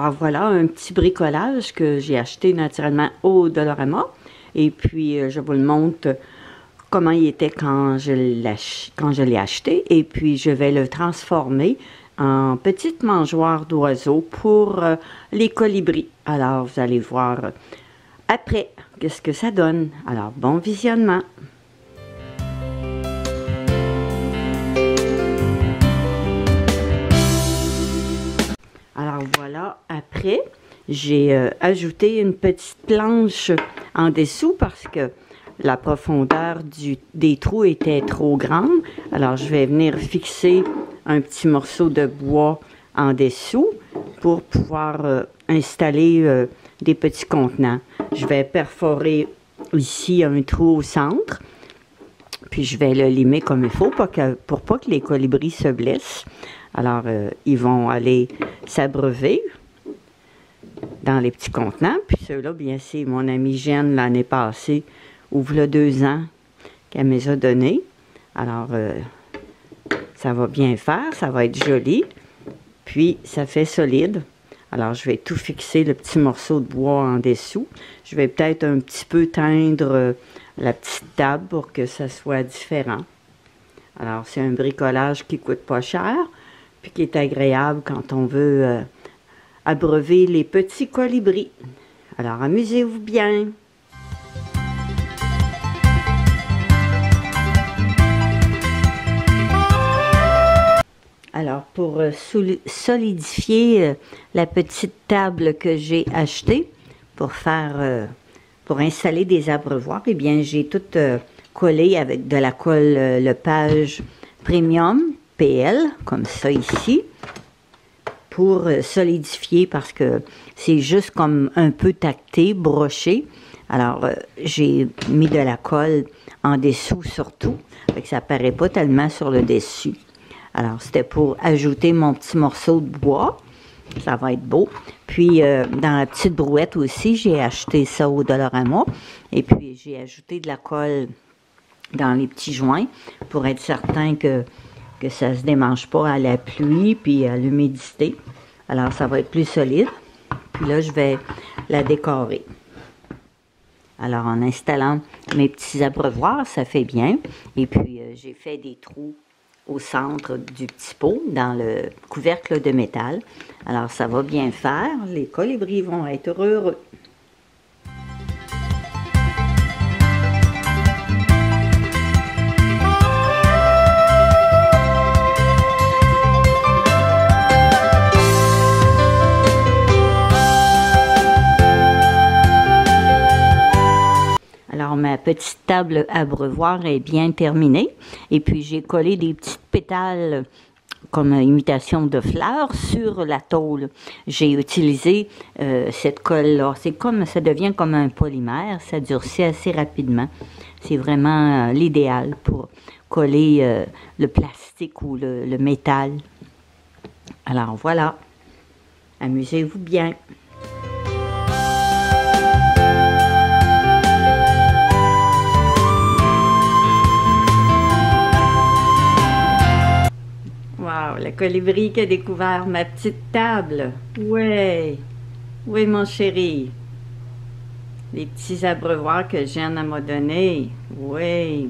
Alors voilà un petit bricolage que j'ai acheté naturellement au Dollarama. Et puis je vous le montre comment il était quand je l'ai acheté. Et puis je vais le transformer en petite mangeoire d'oiseaux pour les colibris. Alors vous allez voir après qu'est-ce que ça donne. Alors bon visionnement. Alors voilà, après, j'ai ajouté une petite planche en dessous parce que la profondeur des trous était trop grande. Alors je vais venir fixer un petit morceau de bois en dessous pour pouvoir installer des petits contenants. Je vais perforer ici un trou au centre, puis je vais le limer comme il faut pour pas que les colibris se blessent. Alors, ils vont aller s'abreuver dans les petits contenants. Puis ceux-là, bien, c'est mon amie Jeanne l'année passée, ou il y a 2 ans, qu'elle me les a donnés. Alors, ça va bien faire, ça va être joli. Puis, ça fait solide. Alors, je vais tout fixer, le petit morceau de bois en dessous. Je vais peut-être un petit peu teindre la petite table pour que ça soit différent. Alors, c'est un bricolage qui coûte pas cher, puis qui est agréable quand on veut abreuver les petits colibris. Alors, amusez-vous bien! Alors, pour solidifier la petite table que j'ai achetée pour installer des abreuvoirs, eh bien, j'ai tout collé avec de la colle Lepage Premium PL, comme ça ici, pour solidifier parce que c'est juste comme un peu tacté, broché. Alors, j'ai mis de la colle en dessous surtout, fait que ça paraît pas tellement sur le dessus. Alors, c'était pour ajouter mon petit morceau de bois. Ça va être beau. Puis, dans la petite brouette aussi, j'ai acheté ça au Dollarama. Et puis, j'ai ajouté de la colle dans les petits joints pour être certain que ça ne se démange pas à la pluie puis à l'humidité. Alors, ça va être plus solide. Puis là, je vais la décorer. Alors, en installant mes petits abreuvoirs, ça fait bien. Et puis, j'ai fait des trous au centre du petit pot, dans le couvercle de métal. Alors, ça va bien faire. Les colibris vont être heureux. Alors, ma petite table abreuvoir est bien terminée. Et puis, j'ai collé des petites pétales comme imitation de fleurs sur la tôle. J'ai utilisé cette colle-là. C'est comme, ça devient comme un polymère. Ça durcit assez rapidement. C'est vraiment l'idéal pour coller le plastique ou le métal. Alors, voilà. Amusez-vous bien. Wow, le colibri qui a découvert ma petite table. Ouais, oui mon chéri. Les petits abreuvoirs que Jeanne m'a donnés. Oui.